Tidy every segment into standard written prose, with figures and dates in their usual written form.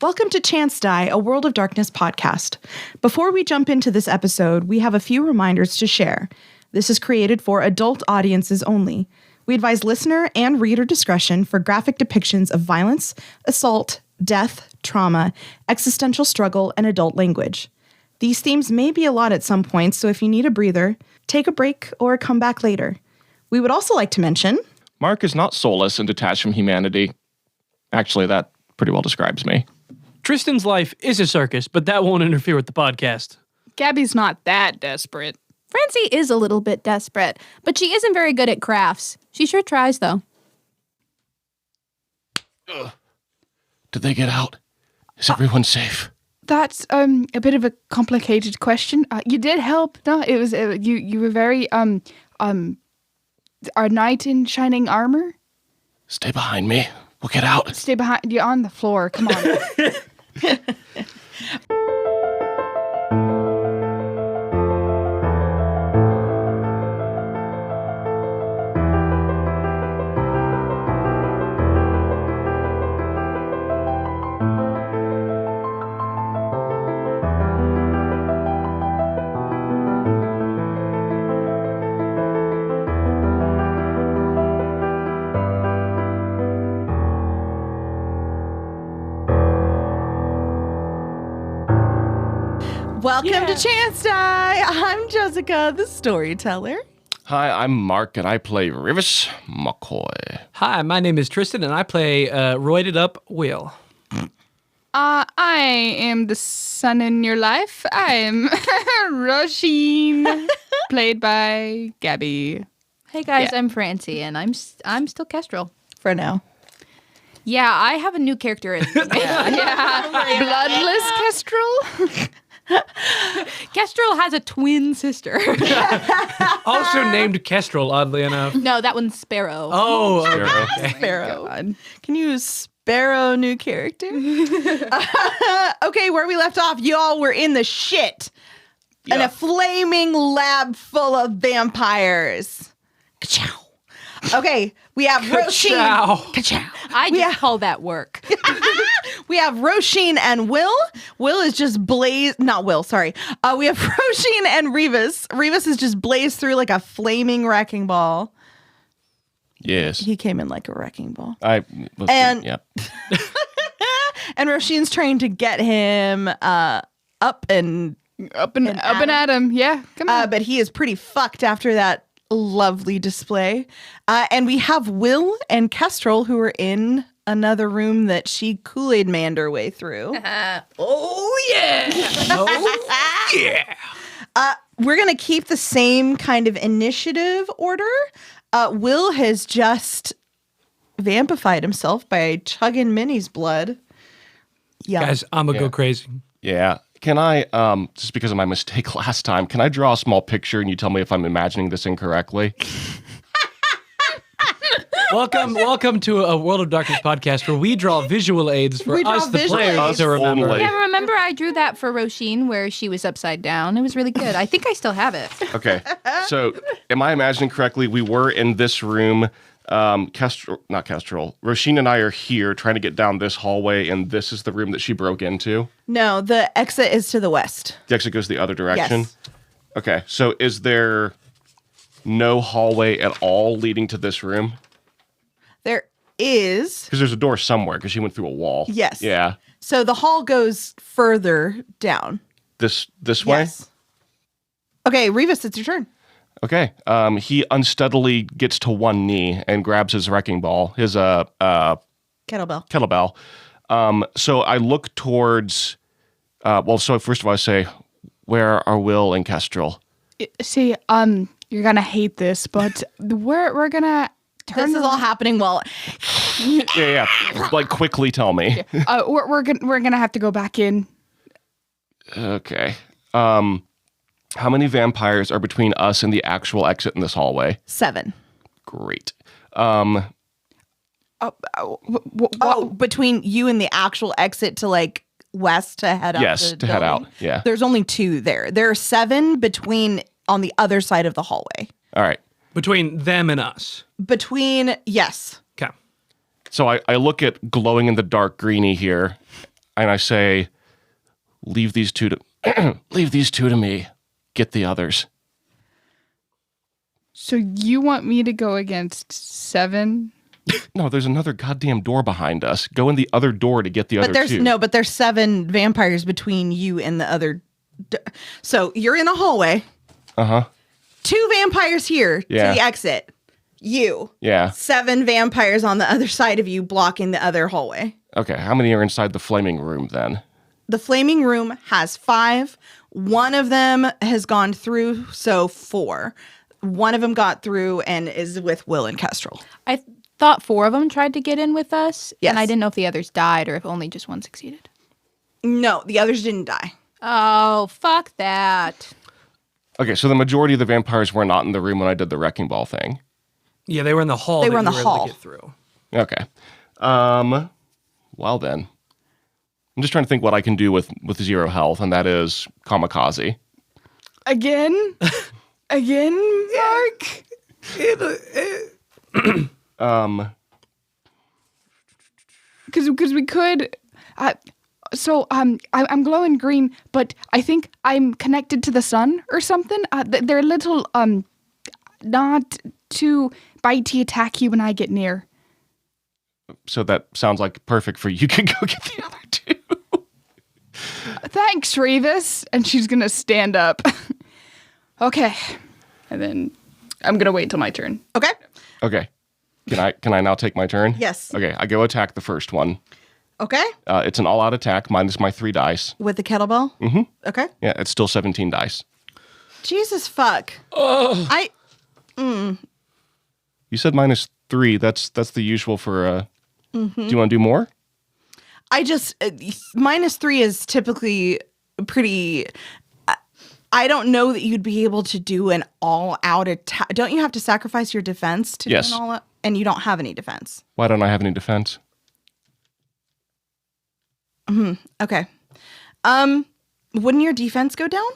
Welcome to Chance Die, a World of Darkness podcast. Before we jump into this episode, we have a few reminders to share. This is created for adult audiences only. We advise listener and reader discretion for graphic depictions of violence, assault, death, trauma, existential struggle, and adult language. These themes may be a lot at some points, so if you need a breather, take a break or come back later. We would also like to mention... Mark is not soulless and detached from humanity. Actually, that pretty well describes me. Tristan's life is a circus, but that won't interfere with the podcast. Gabby's not that desperate. Francie is a little bit desperate, but she isn't very good at crafts. She sure tries, though. Did they get out? Is everyone safe? That's a bit of a complicated question. You did help. No, it was you were very our knight in shining armor. Stay behind me. We'll get out. Stay behind. You're on the floor. Come on. Welcome to Chance Die. I'm Jessica, the storyteller. Hi, I'm Mark, and I play Rivers McCoy. Hi, my name is Tristan, and I play roided up Will. I am the sun in your life. I'm Roisin, played by Gabby. Hey guys, I'm Francie, and I'm still Kestrel. For now. Yeah, I have a new character in Bloodless Kestrel. Kestrel has a twin sister. Also named Kestrel, oddly enough. No, that one's Sparrow. Oh, okay. Sparrow. Can you Sparrow new character? Okay, where we left off, y'all were in the shit. In a flaming lab full of vampires. Ka-chow. Okay, we have Roisin. Ka-chow. I just call that work. We have Roisin and Will. Will is just not Will, sorry. We have Roisin and Revis. Revis is just blazed through like a flaming wrecking ball. Yes. He came in like a wrecking ball. And And Roisin's trying to get him up and at him. Yeah, come on. but he is pretty fucked after that lovely display. And we have Will and Kestrel who are in another room that she Kool-Aid manned her way through. Oh, yeah. Oh, yeah. We're going to keep the same kind of initiative order. Will has just vampified himself by chugging Minnie's blood. Yeah. Guys, I'm going to go crazy. Yeah. Can I, just because of my mistake last time, can I draw a small picture and you tell me if I'm imagining this incorrectly? Welcome to a World of Darkness podcast where we draw visual aids for us, the players, to remember. Only. Yeah, remember I drew that for Roisin where she was upside down. It was really good. I think I still have it. Okay. So, am I imagining correctly? We were in this room. Roisin and I are here trying to get down this hallway, and this is the room that she broke into. No, the exit is to the west. The exit goes the other direction? Yes. Okay. So, is there no hallway at all leading to this room? There is. Because there's a door somewhere, because she went through a wall. Yes. Yeah. So the hall goes further down. This way? Yes. Okay, Revis, it's your turn. Okay. He unsteadily gets to one knee and grabs his wrecking ball, his kettlebell. So I look towards. So first of all, I say, "Where are Will and Kestrel?" See, you're gonna hate this, but we're gonna. This is all happening while. Yeah. Like, quickly tell me. We're gonna have to go back in. Okay. How many vampires are between us and the actual exit in this hallway? 7. Great. Between you and the actual exit to like west to head out. Yes, to head out. Yeah. There's only 2 there. There are 7 on the other side of the hallway. All right. Between them and us. Yes. Okay. So I look at glowing in the dark greenie here. and I say, leave these two to me. Get the others. So you want me to go against 7? No, there's another goddamn door behind us. Go in the other door to get the other two. But there's 7 vampires between you and the other. So you're in a hallway. 2 vampires here to the exit. You. Yeah. 7 vampires on the other side of you blocking the other hallway. Okay, how many are inside the flaming room then? The flaming room has 5. One of them has gone through, so 4. One of them got through and is with Will and Kestrel. I thought 4 of them tried to get in with us, Yes. and I didn't know if the others died or if only just one succeeded. No, the others didn't die. Oh, fuck that. Okay, so the majority of the vampires were not in the room when I did the wrecking ball thing. Yeah, they were in the hall. They were in the you able hall. to get through. Okay. Well then. I'm just trying to think what I can do with 0 health, and that is kamikaze. Again? Again, Mark? Because we could... I'm glowing green, but I think I'm connected to the sun or something. They're little, not too bitey attack you when I get near. So that sounds like perfect for you. You can go get the other 2. Thanks, Revis. And she's going to stand up. Okay. And then I'm going to wait till my turn. Okay. Okay. Can I now take my turn? Yes. Okay, I go attack the first one. Okay. It's an all-out attack minus my 3 dice. With the kettlebell? Mm-hmm. Okay. Yeah, it's still 17 dice. Jesus fuck. You said minus 3. That's the usual for. Do you want to do more? I just minus 3 is typically pretty. I don't know that you'd be able to do an all-out attack. Don't you have to sacrifice your defense to do an all-out? And you don't have any defense. Why don't I have any defense? Okay. Wouldn't your defense go down?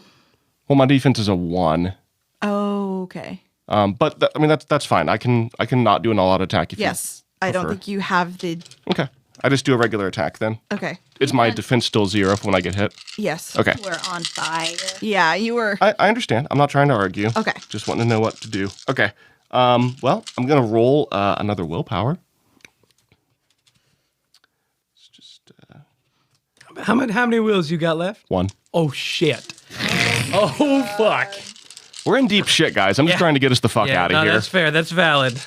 Well, my defense is a 1. Oh, okay. But that's fine. I can not do an all-out attack if Yes. you I don't prefer. think you have the. Okay. I just do a regular attack then. Okay. Is my defense still 0 when I get hit? Yes. Okay. We're on fire. Yeah, you were. I understand. I'm not trying to argue. Okay. Just wanting to know what to do. Okay. Well, I'm going to roll another willpower. It's just How many wheels you got left? 1. Oh, shit. Oh, fuck. We're in deep shit, guys. I'm just trying to get us the fuck out of here. That's fair. That's valid.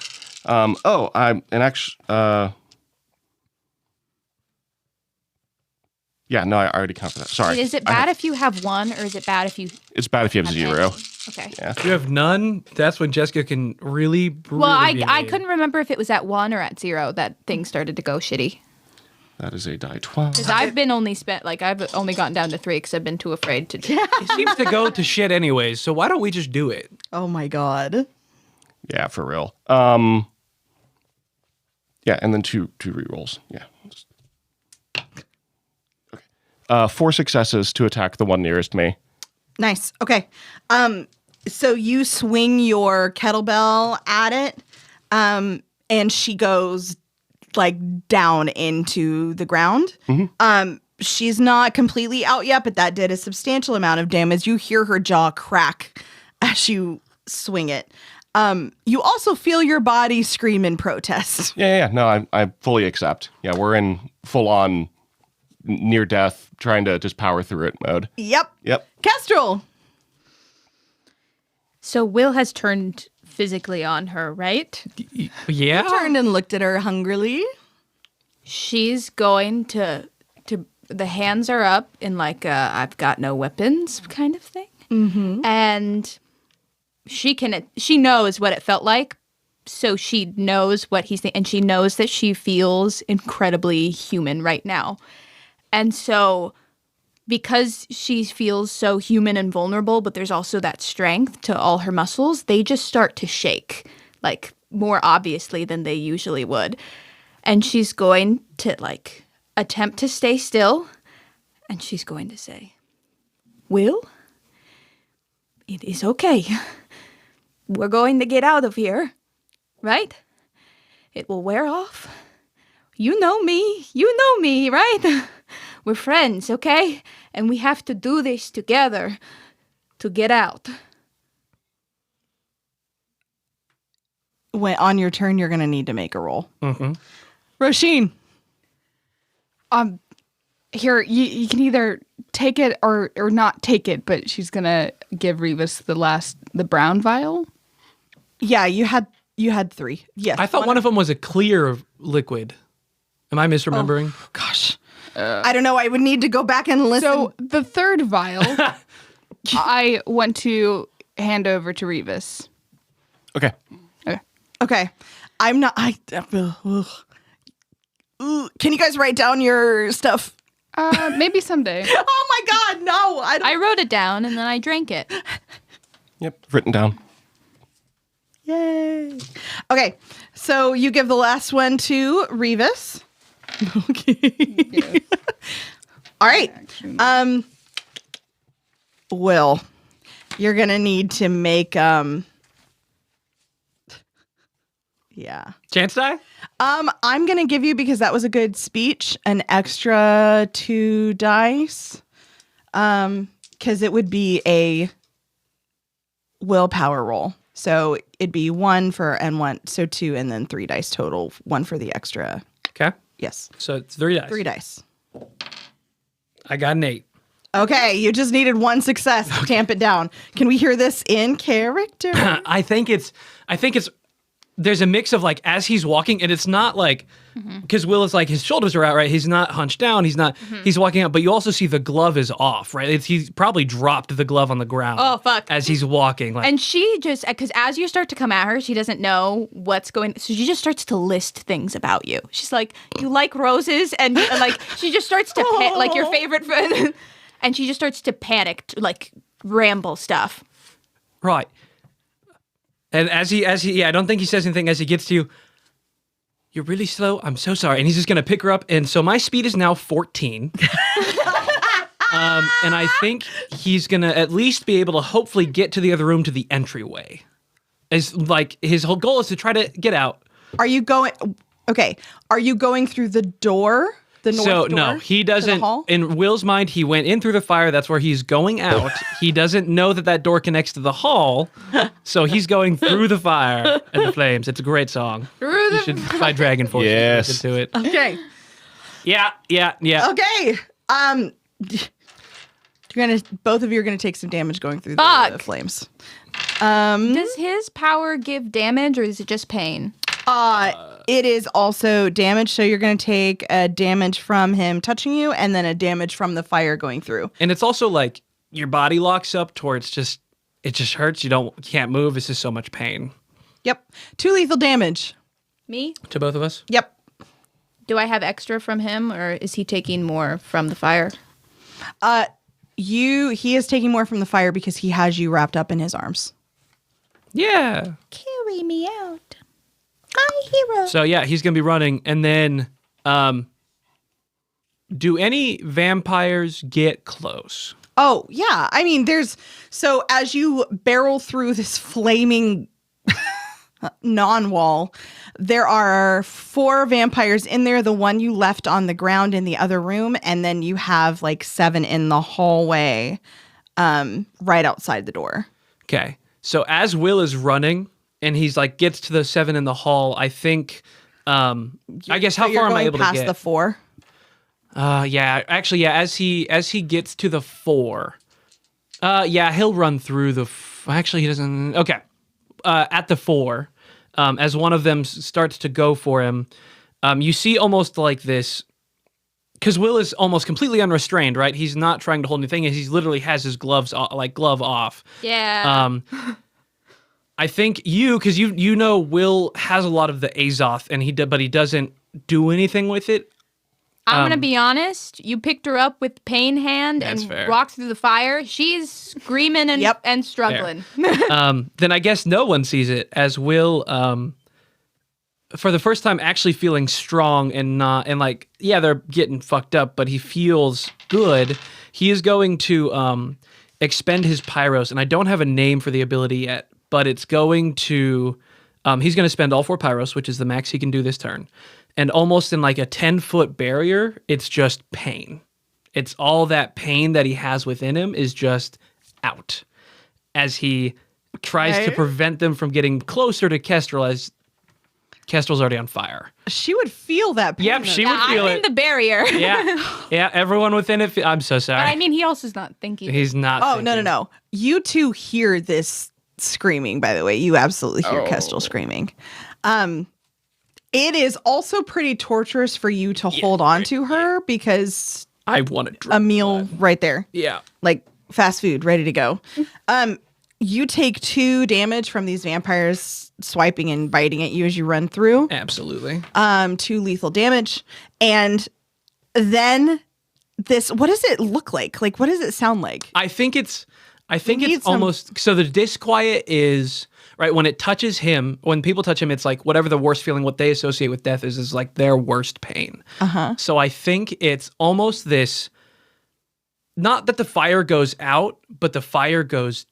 Yeah, no, I already counted that. Sorry. Is it bad if you have 1, or is it bad if you It's bad if you have 0. Okay. Yeah. If you have none, that's when Jessica can really be Well, I mean. couldn't remember if it was at 1 or at 0 that things started to go shitty. That is a die 12. Because I've only gotten down to 3 because I've been too afraid to do It seems to go to shit anyways, so why don't we just do it? Oh my god. Yeah, for real. Yeah, and then two rerolls. Yeah. Okay. 4 successes to attack the one nearest me. Nice. Okay. So you swing your kettlebell at it, and she goes like down into the ground. She's not completely out yet, but that did a substantial amount of damage. You hear her jaw crack as you swing it. You also feel your body scream in protest. Yeah. No, I fully accept. Yeah, we're in full on near death, trying to just power through it mode. Yep. Yep. Kestrel. So Will has turned physically on her, right? Yeah. Turned and looked at her hungrily. She's going to the hands are up in like a I've got no weapons kind of thing. Mm-hmm. And she knows what it felt like. So she knows what he's thinking, and she knows that she feels incredibly human right now. And so because she feels so human and vulnerable, but there's also that strength to all her muscles, they just start to shake, like more obviously than they usually would. And she's going to like attempt to stay still, and she's going to say, Will, it is okay. We're going to get out of here, right? It will wear off. You know me, right? we're friends, okay? And we have to do this together to get out. When on your turn, you're gonna need to make a roll. Mm-hmm. Roisin. Here, you can either take it or not take it, but she's gonna give Revis the brown vial. Yeah, you had 3. Yes. I thought one of them was a clear liquid. Am I misremembering? Oh, gosh. I don't know. I would need to go back and listen. So the third vial, I want to hand over to Revis. Okay. Okay. I'm not. Ugh. Can you guys write down your stuff? Maybe someday. Oh my God, no! I wrote it down and then I drank it. Yep. Written down. Yay! Okay, so you give the last one to Revis. Okay. All right. Will, you're gonna need to make yeah. Chance die? I'm gonna give you, because that was a good speech, an extra 2 dice. Because it would be a willpower roll. So it'd be 1 for and 1, so 2 and then 3 dice total. 1 for the extra. Okay. Yes. So it's 3 dice. 3 dice. I got an 8. Okay, you just needed 1 success to tamp it down. Can we hear this in character? I think it's there's a mix of like as he's walking, and it's not like because Will is like his shoulders are out, right? He's not hunched down. He's not. He's walking out, but you also see the glove is off, right? He's probably dropped the glove on the ground. Oh, fuck. As he's walking, like, And she just, because as you start to come at her, she doesn't know what's going, so she just starts to list things about you. She's like, you like roses, and like, she just starts to, like, your favorite friend, and she just starts to panic, like, ramble stuff. right. And as he, I don't think he says anything as he gets to you. You're really slow. I'm so sorry. And he's just gonna pick her up. And so my speed is now 14. And I think he's gonna at least be able to hopefully get to the other room to the entryway. As like his whole goal is to try to get out. Are you going? Okay. Are you going through the door? The north door? No, he to the doesn't. hall? In Will's mind, he went in through the fire. That's where he's going out. He doesn't know that door connects to the hall, so he's going through the fire and the flames. It's a great song. You should by Dragon Force. Yes. Listen to it. Okay. Yeah. Okay. Both of you are gonna take some damage going through the Fuck. flames. Does his power give damage, or is it just pain? It is also damage, so you're gonna take a damage from him touching you, and then a damage from the fire going through. And it's also like your body locks up to where it just hurts. You can't move. It's just so much pain. Yep. 2 lethal damage. Me? To both of us. Yep. Do I have extra from him, or is he taking more from the fire? He is taking more from the fire because he has you wrapped up in his arms. Yeah. Carry me out. My hero. So yeah, he's gonna be running, and then do any vampires get close? Oh, yeah. I mean, so as you barrel through this flaming non-wall, there are 4 vampires in there, the one you left on the ground in the other room, and then you have like 7 in the hallway right outside the door. Okay. So as Will is running and he's like gets to the 7 in the hall, I think I guess how So you're far am I going able to past get? the 4? Yeah, actually, yeah. As he gets to the 4, yeah, he'll run through the. Actually, he doesn't. Okay, at the 4, as one of them starts to go for him, you see almost like this, because Will is almost completely unrestrained, right? He's not trying to hold anything. He literally has his glove off. Yeah. I think because you know Will has a lot of the Azoth, and but he doesn't do anything with it. I'm going to be honest. You picked her up with pain hand That's and fair. walked through the fire. She's screaming and struggling. Then I guess no one sees it as Will, for the first time, actually feeling strong and like, yeah, they're getting fucked up, but he feels good. He is going to expend his Pyros, and I don't have a name for the ability yet, but it's going to, he's going to spend all 4 Pyros, which is the max he can do this turn. And almost in like a 10-foot barrier, it's just pain. It's all that pain that he has within him is just out as he tries to prevent them from getting closer to Kestrel as Kestrel's already on fire. She would feel that pain. Yep, she would feel I'm it. in the barrier. Yeah, everyone within it. I'm so sorry. But I mean, he also is not thinking. He's not. Oh, thinking. no. You two hear this screaming, by the way. You absolutely hear Kestrel screaming. It is also pretty torturous for you to hold on to her because I want to drop a meal right there. Yeah. Like fast food, ready to go. You take 2 damage from these vampires swiping and biting at you as you run through. Absolutely. 2 lethal damage. And then this, what does it look like? Like, what does it sound like? I think it's need some- almost so the disquiet is right when it touches him. When people touch him, it's like whatever the worst feeling, what they associate with death is like their worst pain. So I think it's almost this. Not that the fire goes out, but the fire goes.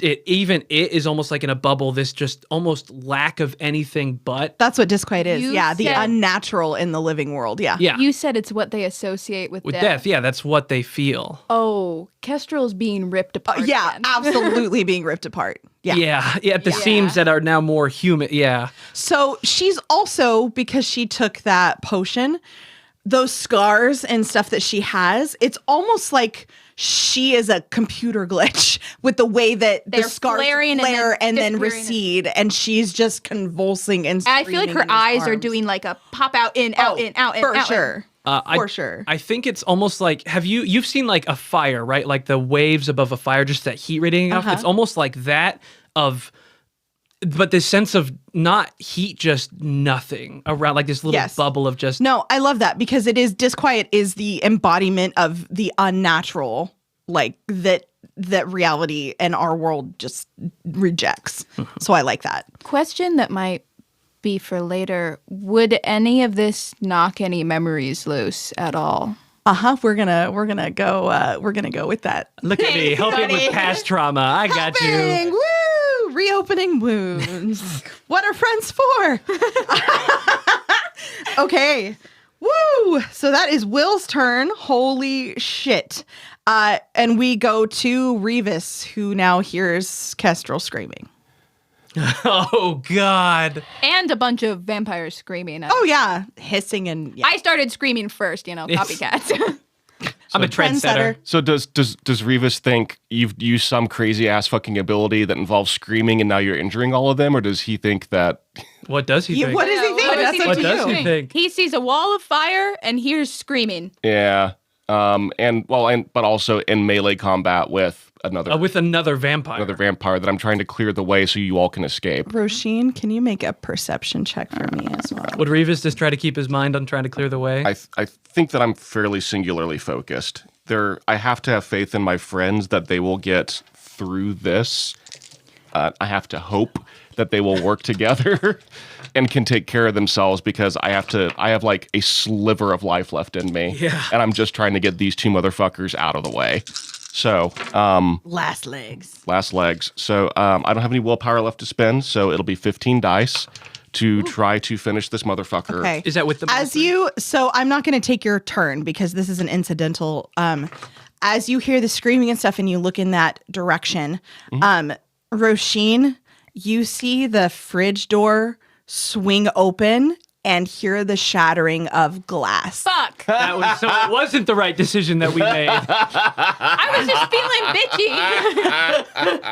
It is almost like in a bubble. This just almost lack of anything but. That's what disquiet is. You Yeah, the said- unnatural in the living world. Yeah. Yeah. You said it's what they associate with Death. Yeah, that's what they feel. Oh, Kestrel's being ripped apart. Yeah, again. absolutely being ripped apart. Yeah. Yeah, at the seams that are now more human. Yeah. So she's also, because she took that potion, those scars and stuff that she has, it's almost like she is a computer glitch with the way that They're the scars flaring and flare and then disappearing. recede, and she's just convulsing and I feel like her screaming in eyes his are arms. doing like a pop out, in, out, in, out, in, for out. sure. I- For sure. I think it's almost like you've seen like a fire, right? Like the waves above a fire, just that heat radiating off. It's almost like that but this sense of not heat, just nothing around, like this little Yes. bubble of just. No, I love that because it is disquiet is the embodiment of the unnatural, like that reality and our world just rejects. So I like that. Question that might be for later: would any of this knock any memories loose at all? We're gonna go with that. Look at me, helping with past trauma. I got Bang! you. Woo! Reopening wounds. What are friends for? Okay. Woo! So that is Will's turn. Holy shit. And we go to Revis, who now hears Kestrel screaming. Oh God. And a bunch of vampires screaming. Oh yeah, hissing and yeah. I started screaming first, copycats. I'm a trendsetter. So does Revis think you've used some crazy ass fucking ability that involves screaming and now you're injuring all of them, or does he think that? What does he think? What does he think? What does That's he up What to does you. he think? He sees a wall of fire and hears screaming. Yeah. But also in melee combat with another With another vampire. vampire that I'm trying to clear the way so you all can escape. Roisin, can you make a perception check for me as well? Would Revis just try to keep his mind on trying to clear the way? I think that I'm fairly singularly focused. I have to have faith in my friends that they will get through this. I have to hope that they will work together and can take care of themselves because I have like a sliver of life left in me. Yeah. And I'm just trying to get these 2 motherfuckers out of the way. So, Last legs. last legs. So, I don't have any willpower left to spend, so it'll be 15 dice to try to finish this motherfucker. Okay. Is that with the So I'm not going to take your turn because this is an incidental. As you hear the screaming and stuff and you look in that direction, Roisin, you see the fridge door swing open and hear the shattering of glass. Fuck! That was so it wasn't the right decision that we made. I was just feeling bitchy.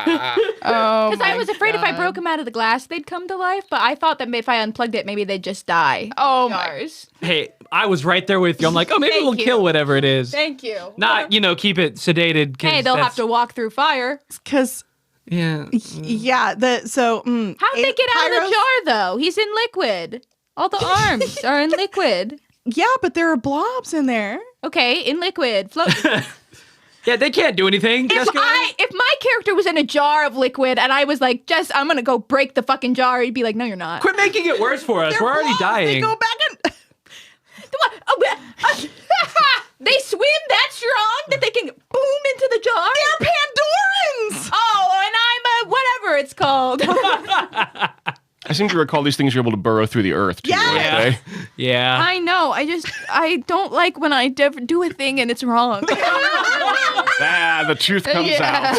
Oh, Because I was afraid if I broke them out of the glass, they'd come to life. But I thought that if I unplugged it, maybe they'd just die. Oh my. Jars. Hey, I was right there with you. I'm like, oh, maybe Thank we'll you. kill whatever it is. Thank you. Not, keep it sedated. 'Cause Hey, they'll have that's- to walk through fire. Because, Yeah. yeah, How'd they get out of the jar, though? He's in liquid. All the arms are in liquid. Yeah, but there are blobs in there. Okay, in liquid. Float. Yeah, they can't do anything. Jessica. If my character was in a jar of liquid and I was like, Jess, I'm gonna go break the fucking jar, he'd be like, no, you're not. Quit making it worse for us. They're We're already blobs. They dying. go back and What? They swim that strong that they can boom into the jar? they're Pandorans. Oh, and I'm a whatever it's called. I seem to recall these things are able to burrow through the earth, too, Yeah. aren't they? Yeah. I know. know. I don't like when I do a thing and it's wrong. The truth comes out.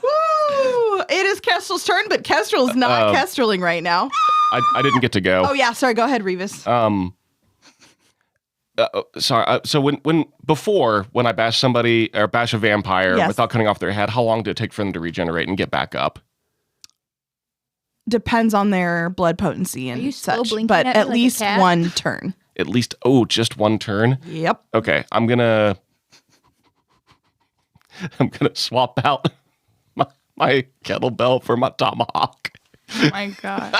Woo! It is Kestrel's turn, but Kestrel is not Kestreling right now. I didn't get to go. Oh yeah, sorry. Go ahead, Revis. Sorry. So when I bash somebody or bash a vampire Yes. without cutting off their head, how long did it take for them to regenerate and get back up? Depends on their blood potency and you still such, blinking but at me at like a least cat? one turn. At least just one turn. Yep. Okay, I'm gonna swap out my kettlebell for my tomahawk. Oh my god.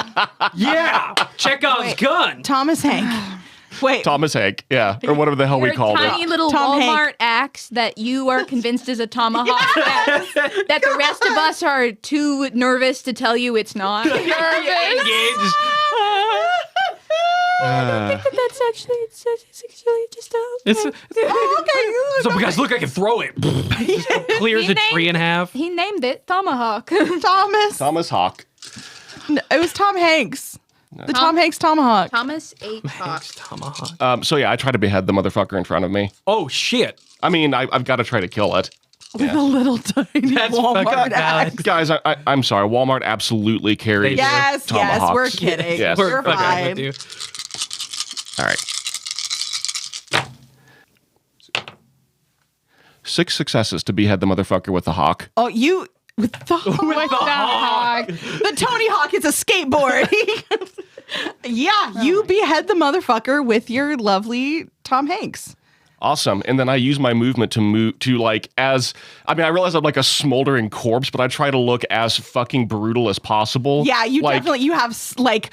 Yeah, Chekhov's gun. Thomas Hank. Wait. Thomas Hank, yeah, or whatever the hell we Your called tiny it. little Tom Walmart Hank. axe that you are convinced is a tomahawk that the rest of us are too nervous to tell you it's not. Engaged. That's actually it's actually just a It's Okay. so guys, look, I can throw it. Just clears a tree in half. He named it tomahawk. Thomas Hawk. It was Tom Hanks. The Tom Hanks tomahawk. Thomas H. Hawk. Tomahawk. So yeah, I try to behead the motherfucker in front of me. Oh shit. I mean, I've got to try to kill it. With a little tiny That's Walmart fucking axe. valid. Guys, I'm sorry. Walmart absolutely carries Yes, tomahawks. we're kidding. Yes. We're Fucking fine. with you. All right. 6 successes to behead the motherfucker with the hawk. Oh, you with the Hawk. the Tony Hawk is a skateboard. Yeah, you behead the motherfucker with your lovely Tom Hanks. Awesome. And then I use my movement to move to like as I realize I'm like a smoldering corpse, but I try to look as fucking brutal as possible. Yeah, you Like, definitely you have like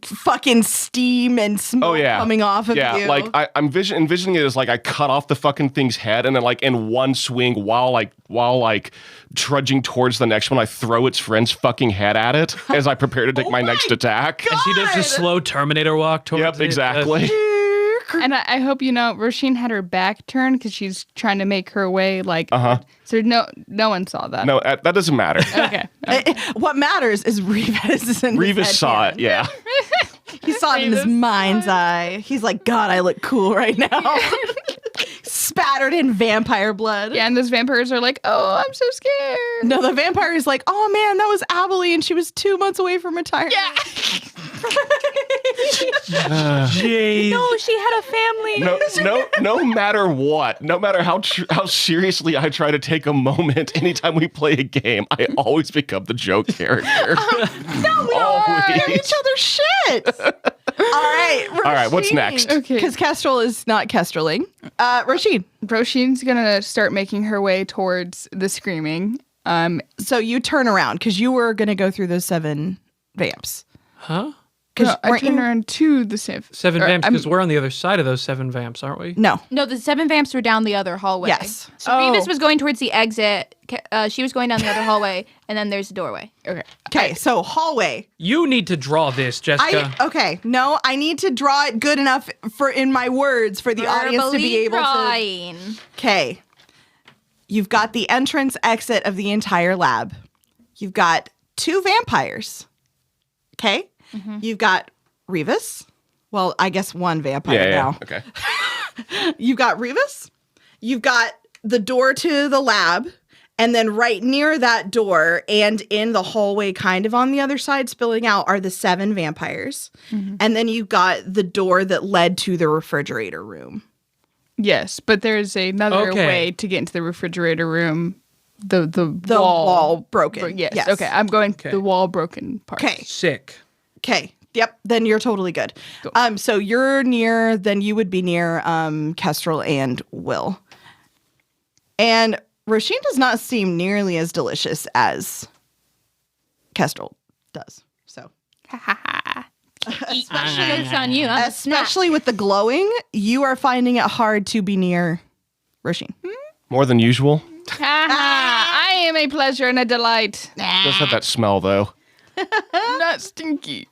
fucking steam and smoke coming off of you. Yeah, like I'm envisioning it as like I cut off the fucking thing's head and then like in one swing while trudging towards the next one, I throw its friend's fucking head at it as I prepare to take my next attack. And she does the slow Terminator walk towards Yep, it. exactly. And I hope you know, Roisin had her back turned because she's trying to make her way. Like, so no one saw that. No, that doesn't matter. Okay. What matters is Revis. Revis saw it, yeah. He saw it in his mind's eye. He's like, God, I look cool right now. Spattered in vampire blood. Yeah, and those vampires are like, oh, I'm so scared. No, the vampire is like, oh man, that was Abilene and she was 2 months away from retirement. Yeah. Jeez. No, she had a family. No matter what, no matter how seriously I try to take a moment, anytime we play a game, I always become the joke character. No, we Always. don't give each other shit. All right, what's next? Okay. Because Kestrel is not Kestreling. Rashid. Roisin's gonna start making her way towards the screaming. So you turn around because you were going to go through those 7 vamps. Huh? No, I turn around to the safe. 7 vamps, because we're on the other side of those 7 vamps, aren't we? No. No, the 7 vamps were down the other hallway. Yes. So Revis was going towards the exit. She was going down the other hallway, and then there's the doorway. Okay. Okay, so hallway. You need to draw this, Jessica. I need to draw it good enough for in my words for the audience to be able to. Okay. You've got the entrance exit of the entire lab. You've got 2 vampires. Okay? Mm-hmm. You've got Revis. Well, I guess 1 vampire now. Okay. You've got Revis. You've got the door to the lab. And then right near that door and in the hallway kind of on the other side spilling out are the 7 vampires. Mm-hmm. And then you've got the door that led to the refrigerator room. Yes, but there's another way to get into the refrigerator room. The wall broken. Yes. Okay, I'm going the wall broken part. Okay. Sick. Okay. Yep. Then you're totally good. Cool. So you're near. Then you would be near Kestrel and Will. And Roisin does not seem nearly as delicious as Kestrel does. So. Especially it's on you. Especially with the glowing, you are finding it hard to be near Roisin. More than usual. I am a pleasure and a delight. Does have that smell though. Not stinky.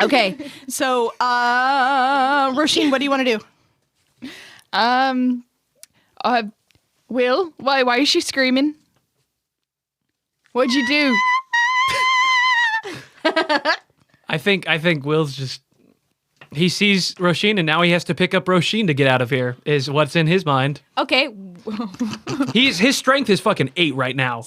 Okay. So, Roisin, what do you want to do? Will, why is she screaming? What'd you do? I think Will's just He sees Roshin, and now he has to pick up Roshin to get out of here, is what's in his mind. Okay. His strength is fucking 8 right now.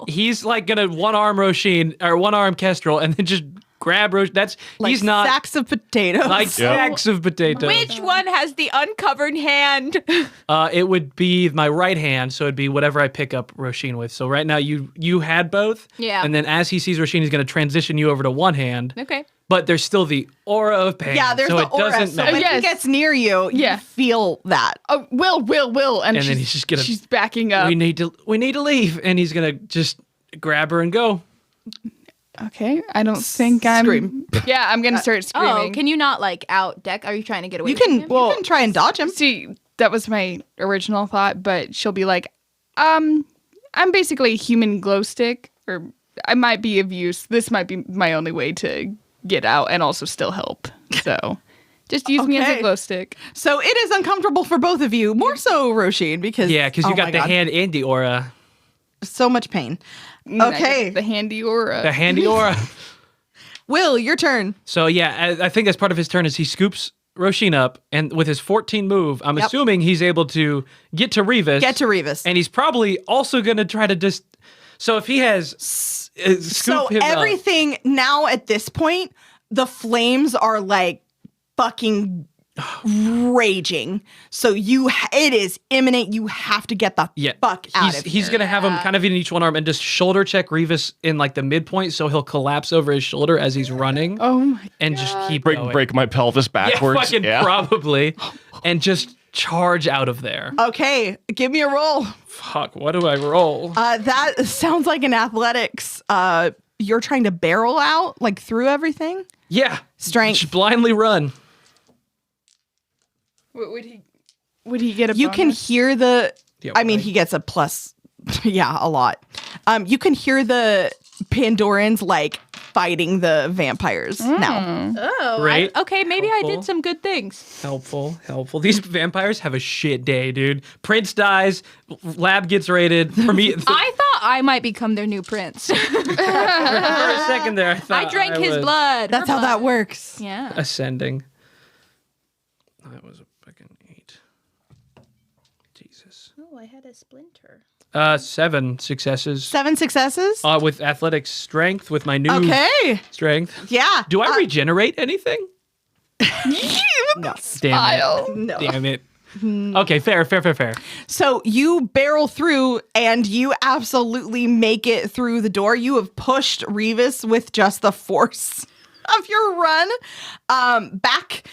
He's like gonna one-arm Roshin, or one-arm Kestrel, and then just grab Roshin. Like he's not... sacks of potatoes. Like sacks of potatoes. Which one has the uncovered hand? It would be my right hand, so it'd be whatever I pick up Roshin with. So right now you had both. Yeah. And then as he sees Roshin, he's going to transition you over to one hand. Okay. But there's still the aura of pain. Yeah, there's so the it aura. doesn't So matter. when he gets near you, you feel that. Oh, Will, and then he's just gonna- she's backing up. We need to leave, and he's going to just grab her and go. Okay, I don't think I'm. Scream. Yeah, I'm gonna start screaming. Oh, can you not like out deck? Are you trying to get away? You from can him? you can try and dodge him. See, that was my original thought, but she'll be like, I'm basically a human glow stick, or I might be of use. This might be my only way to get out and also still help. So, just use me as Okay. a glow stick. So it is uncomfortable for both of you, more so Roshin, because Yeah, because you oh my got the God, hand and the aura. so much pain. And I Okay, got the handy aura. The handy aura. Will, your turn. So yeah, I think as part of his turn is he scoops Roshin up, and with his 14 move, I'm Yep. assuming he's able to get to Revis. Get to Revis. And he's probably also going to try to just... So if he has... scoop So him up. everything now at this point, the flames are like fucking raging. So it is imminent. You have to get the fuck out of here. He's going to have him kind of in each one arm and just shoulder check Revis in like the midpoint, so he'll collapse over his shoulder as he's running. Oh my and just keep going. Break my pelvis backwards. Yeah, fucking probably. And just charge out of there. Okay, give me a roll. Fuck, what do I roll? That sounds like an athletics. You're trying to barrel out like through everything. Yeah. Strength. Just blindly run. Would he get a You can bonus? hear the. Yeah, I mean, right. he gets a plus. Yeah, a lot. You can hear the Pandorans like fighting the vampires now. Oh, Right? okay, maybe I Helpful. did some good things. Helpful. These vampires have a shit day, dude. Prince dies, lab gets raided. For me, for I thought I might become their new prince. a second there, I thought I drank his was blood. That's how that works. Yeah. ascending. That was a fucking 8. Jesus. Oh, I had a splinter. 7 successes. 7 successes. With athletics strength, with my new Okay. strength. Yeah. Do I regenerate anything? No. Damn it. Okay, fair. So you barrel through and you absolutely make it through the door. You have pushed Revis with just the force of your run back.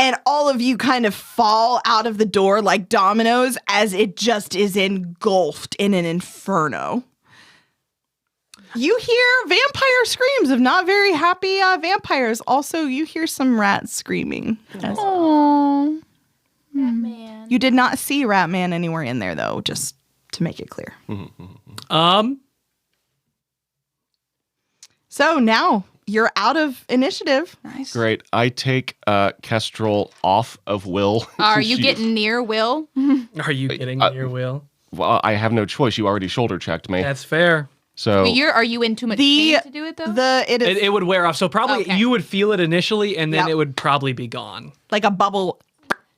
And all of you kind of fall out of the door like dominoes as it just is engulfed in an inferno. You hear vampire screams of not very happy vampires. Also, you hear some rats screaming. Oh. Man. You did not see Ratman anywhere in there, though, just to make it clear. So now you're out of initiative. Nice. Great. I take Kestrel off of Will. Are you She- getting near Will? Are you getting your will? Well, I have no choice. You already shoulder checked me. That's fair. So Are you in too much The pain to do it though? It would wear off. So probably Okay. you would feel it initially, and then Yep. it would probably be gone. like a bubble.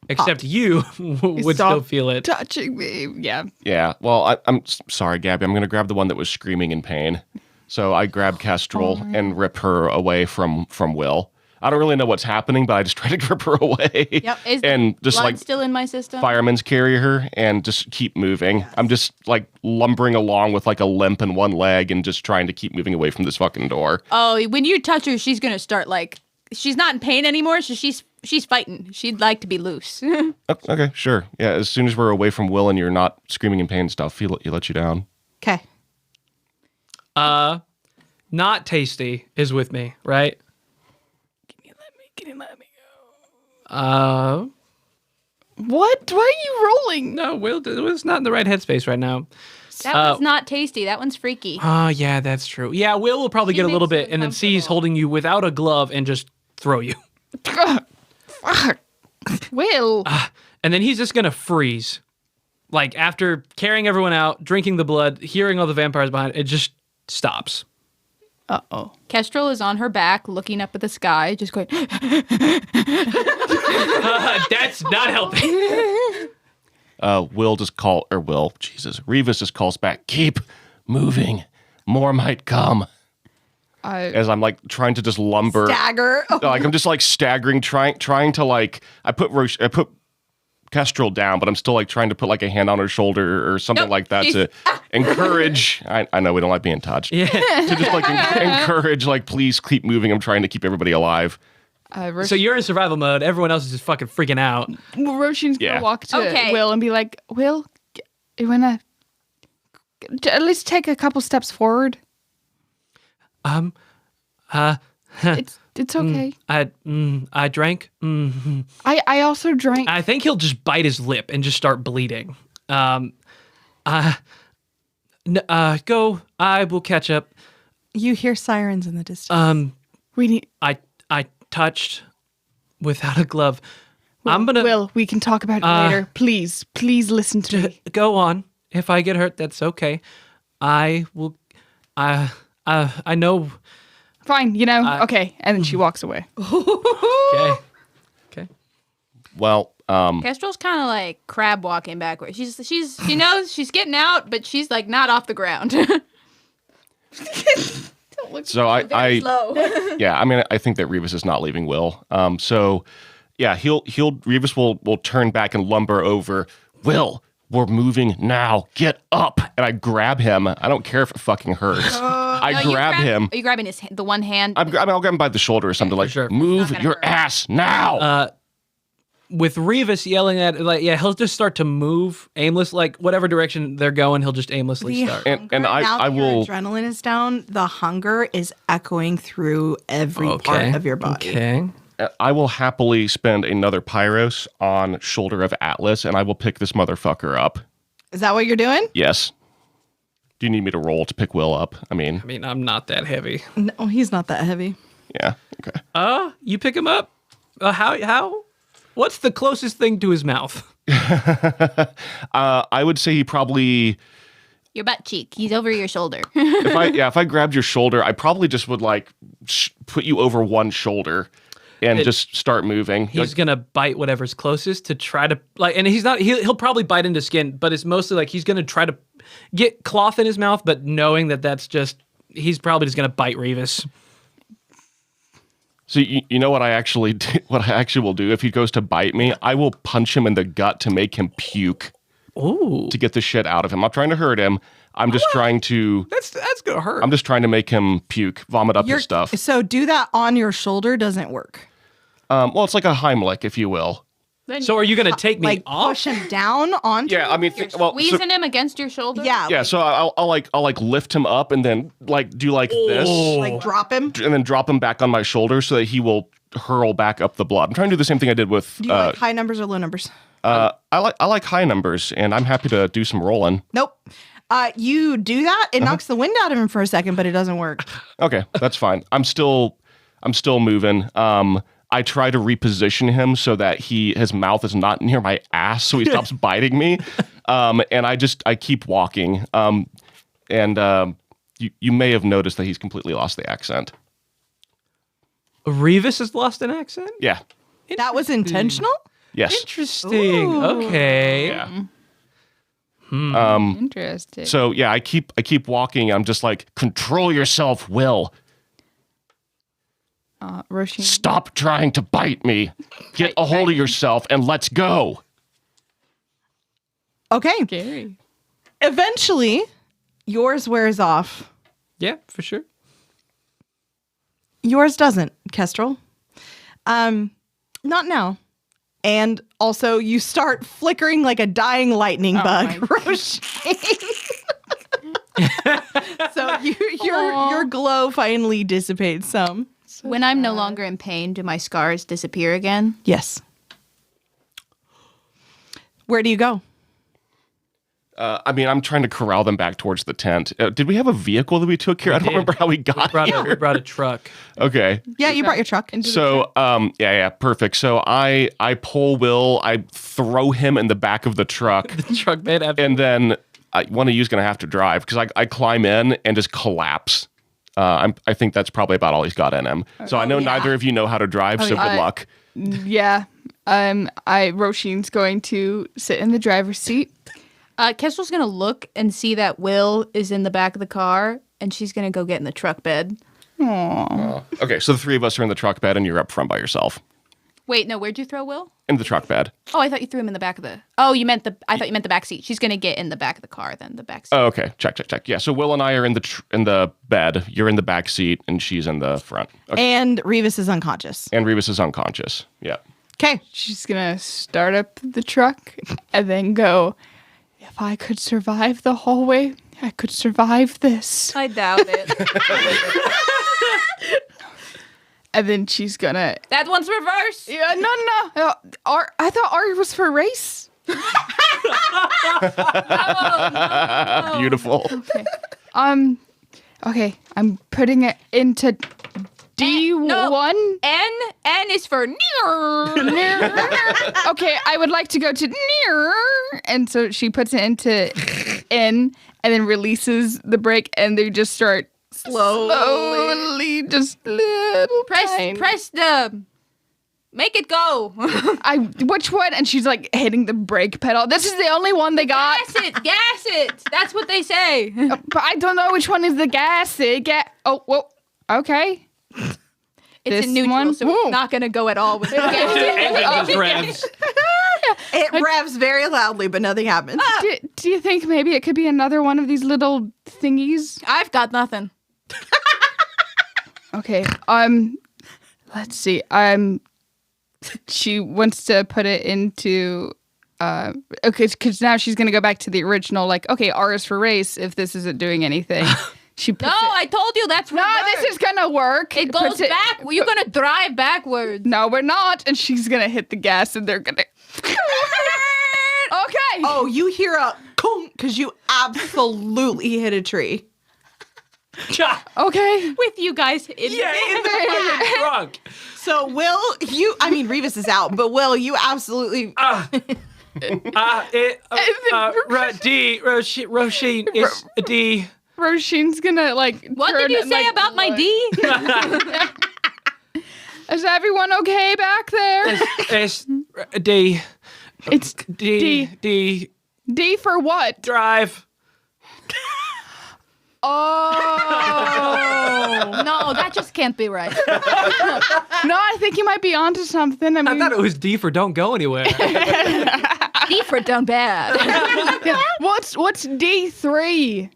Except you would Stop still feel it. Touching me. Yeah. yeah. Well, I'm sorry, Gabby. I'm going to grab the one that was screaming in pain. So I grab Kestrel and rip her away from Will. I don't really know what's happening, but I just try to rip her away. Yep. Is and the just blood like still in my system? firemen's carry her and just keep moving. I'm just like lumbering along with like a limp in one leg and just trying to keep moving away from this fucking door. Oh, when you touch her, she's gonna start like she's not in pain anymore, so she's fighting. She'd like to be loose. Okay, sure. Yeah, as soon as we're away from Will and you're not screaming in pain and stuff, he let you down. Okay. Not Tasty is with me, right? Can you let me go? What? Why are you rolling? No, Will's not in the right headspace right now. That one's not tasty. That one's freaky. Oh, yeah, that's true. Yeah, Will probably get a little makes bit, you and then see he's uncomfortable. holding you without a glove and just throw you. Fuck. Will. And then he's just going to freeze. Like, after carrying everyone out, drinking the blood, hearing all the vampires behind, it just stops. Uh-oh. Kestrel is on her back, looking up at the sky, just going, That's not helping. Revis just calls back, keep moving. More might come. As I'm like trying to just lumber. Dagger. Oh, Like I'm just like staggering, trying to like, I put Kestrel down, but I'm still like trying to put like a hand on her shoulder or something like that to encourage. I know we don't like being touched. Yeah. To just like encourage, like, please keep moving. I'm trying to keep everybody alive. So you're in survival mode. Everyone else is just fucking freaking out. Roshin's Yeah. gonna walk to Okay. Will and be like, Will, you wanna at least take a couple steps forward? It's okay. I drank. I also drank. I think he'll just bite his lip and just start bleeding. Go. I will catch up. you hear sirens in the distance. We need. I touched without a glove. I'm gonna Will, we can talk about it later. Please listen to me. go on. If I get hurt, that's okay. I will. I know. Fine, okay. And then she walks away. Okay. Okay. Well, Kestrel's kind of like crab walking backwards. She knows she's getting out, but she's like not off the ground. so I Slow. yeah, I mean, I think that Revis is not leaving Will. So yeah, Revis will turn back and lumber over. Will, we're moving now. Get up. And I grab him. I don't care if it fucking hurts. I grab him. Are you grabbing the one hand? I'll grab him by the shoulder or something like, sure. move gonna your hurt. ass now. With Revis yelling at, he'll just start to move aimless, like whatever direction they're going, he'll just aimlessly start. And Now I that your will. adrenaline is down, the hunger is echoing through every part of your body. Okay. I will happily spend another Pyros on Shoulder of Atlas, and I will pick this motherfucker up. Is that what you're doing? Yes. Do you need me to roll to pick Will up? I mean, I'm not that heavy. No, he's not that heavy. yeah. Okay. You pick him up? How? What's the closest thing to his mouth? I would say he probably. Your butt cheek. He's over your shoulder. If I grabbed your shoulder, I probably just would like put you over one shoulder and just start moving. He's gonna bite whatever's closest to try to and he's not. He'll probably bite into skin, but it's mostly like he's gonna try to get cloth in his mouth, but knowing that that's just he's probably just gonna bite Revis. So you know what I actually will do if he goes to bite me, I will punch him in the gut to make him puke. Ooh, To get the shit out of him. I'm not trying to hurt him. I'm just trying to. that's gonna hurt. I'm just trying to make him puke, vomit up his stuff. So do that on your shoulder doesn't work. Well, it's like a Heimlich, if you will. So are you gonna take me Like off? push him down onto Yeah, I mean, Squeezing him against your shoulder? yeah, yeah. So I'll like lift him up and then like do like this, like drop him. and then drop him back on my shoulder so that he will hurl back up the blood. I'm trying to do the same thing I did with. Do you like high numbers or low numbers? I like high numbers, and I'm happy to do some rolling. Nope. You do that, it knocks the wind out of him for a second, but it doesn't work. Okay, that's fine. I'm still moving. I try to reposition him so that his mouth is not near my ass, so he stops biting me. And I keep walking. You may have noticed that he's completely lost the accent. Revis has lost an accent? Yeah. That was intentional? Yes. Interesting. Okay. Yeah. Interesting. So yeah, I keep walking. I'm just like, control yourself, Will. Roshin. Stop trying to bite me. Get a hold of yourself and let's go. Okay. Scary. Eventually, yours wears off. Yeah, for sure. Yours doesn't, Kestrel. Not now. And also, you start flickering like a dying lightning bug, Roisin. So your glow finally dissipates some. When I'm no longer in pain, do my scars disappear again? Yes. Where do you go? I mean, I'm trying to corral them back towards the tent. Did we have a vehicle that we took here? I don't did. remember how we got here. We brought a truck. Okay. Yeah, you brought your truck. So, yeah, perfect. So I pull Will, I throw him in the back of the truck, The truck bed. and then one of you's gonna have to drive because I climb in and just collapse I think that's probably about all he's got in him. So I know neither of you know how to drive, so good luck. Yeah. Roshin's going to sit in the driver's seat. Kestrel's gonna look and see that Will is in the back of the car, and she's gonna go get in the truck bed. Okay, so the three of us are in the truck bed, and you're up front by yourself. Wait, no, where'd you throw Will? In the truck bed. Oh, I thought you threw him in the back of the. Oh, I thought you meant the back seat. She's gonna get in the back of the car, then the back seat. Oh, okay. Check. Yeah, so Will and I are in the bed. You're in the back seat, and she's in the front. Okay. And Revis is unconscious. And Revis is unconscious. Yeah. Okay. She's gonna start up the truck and then go, if I could survive the hallway, I could survive this. I doubt it. And then she's gonna... That one's reverse. Yeah, no. I thought R was for race. Beautiful. Okay. Okay, I'm putting it into D1. No. N is for near. Okay, I would like to go to near. And so she puts it into N and then releases the brake and they just start slowly just little Press the. Make it go. Which one? And she's like hitting the brake pedal. This is the only one they got. Gas it. That's what they say. But I don't know which one is the gas. Oh, well, okay. It's This in neutral, one? so it's not going to go at all with the gas. Engine just revs. It revs very loudly, but nothing happens. Do you think maybe it could be another one of these little thingies? I've got nothing. Okay. Let's see. She wants to put it into. Okay, because now she's gonna go back to the original. Like, okay, R is for race. If this isn't doing anything, she puts No, it. I told you that's No, reverse. this is gonna work. It goes Puts back. You're going to drive backwards. No, we're not. And she's gonna hit the gas, and they're gonna. Okay. Oh, you hear a conk because you absolutely hit a tree. Okay. With you guys in the truck. So Revis is out, but Will, you absolutely. Roisin is a D. Roshin's gonna like. What turn did you and, say like, about my D? Is everyone okay back there? It's D. It's D. D for what? Drive. Oh. No, that just can't be right. No, I think you might be onto something. I I mean, thought it was D for don't go anywhere. D for done bad. what's D3?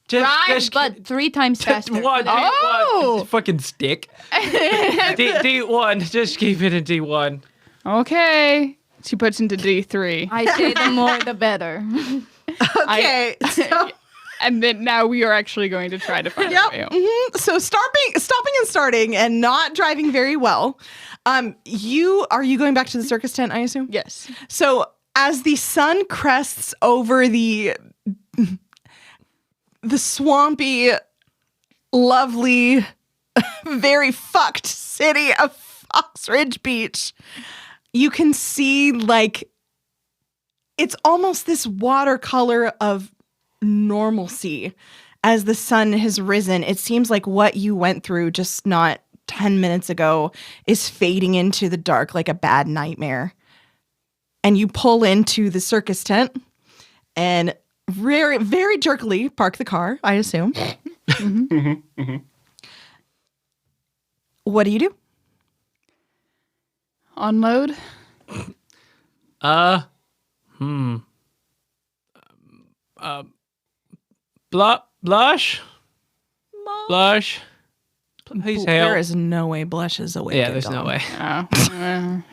Drive, but 3 times faster. One, Oh. D1. Fucking stick. D1. Just keep it in D1. Okay. She puts into D3. I say the more the better. Okay. And then now we are actually going to try to find Yep. out. Mm-hmm. So stopping and starting and not driving very well. Are you going back to the circus tent, I assume? Yes. So as the sun crests over the swampy, lovely, very fucked city of Fox Ridge Beach, you can see like it's almost this watercolor of normalcy as the sun has risen. It seems like what you went through just not 10 minutes ago is fading into the dark like a bad nightmare. And you pull into the circus tent and very, very jerkily park the car, I assume. What do you do? Unload. Blush? Blush? Please There help. is no way Blush is awake. Yeah, at there's no dawn. way.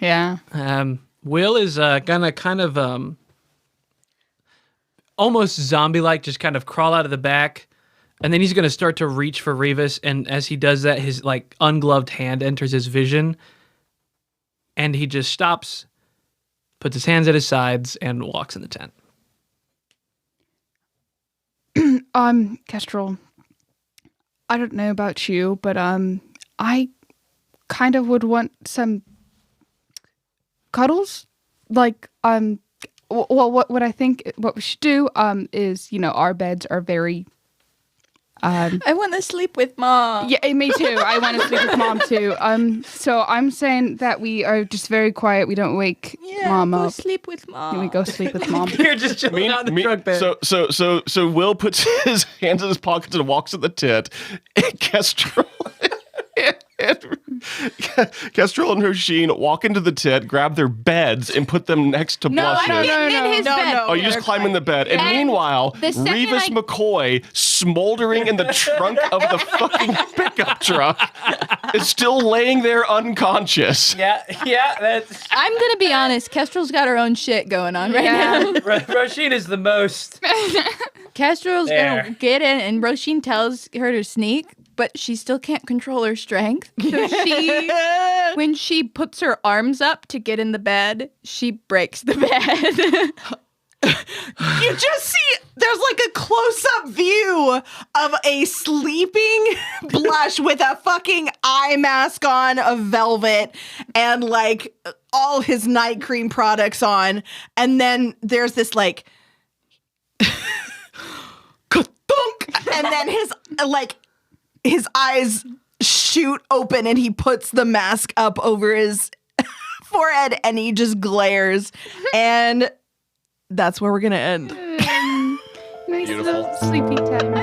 Yeah. Will is gonna kind of almost zombie-like just kind of crawl out of the back, and then he's gonna start to reach for Revis, and as he does that, his like ungloved hand enters his vision, and he just stops, puts his hands at his sides, and walks in the tent. Kestrel, I don't know about you, but I kind of would want some cuddles. Like, well, what I think what we should do is, our beds are very I want to sleep with Mom. Yeah, me too. I want to sleep with Mom too. So I'm saying that we are just very quiet. We don't wake Mom go up. sleep with Mom. We go sleep with Mom. You're just chilling out in the truck bed. So Will puts his hands in his pockets and walks to the tent. And Kestrel and Roisin walk into the tent, grab their beds, and put them next to Blush. I'm getting in his bed. Oh, you just climb in the bed. And meanwhile, the second Revis McCoy, smoldering in the trunk of the fucking pickup truck, is still laying there unconscious. Yeah, that's I'm going to be honest. Kestrel's got her own shit going on right now. Roisin is the most. Kestrel's There. going to get in, and Roisin tells her to sneak, but she still can't control her strength. So when she puts her arms up to get in the bed, she breaks the bed. You just see there's like a close-up view of a sleeping Blush with a fucking eye mask on of velvet and like all his night cream products on. And then there's this like ka-thunk, and then his eyes shoot open and he puts the mask up over his forehead and he just glares. And that's where we're going to end. Nice Beautiful. little sleepy time.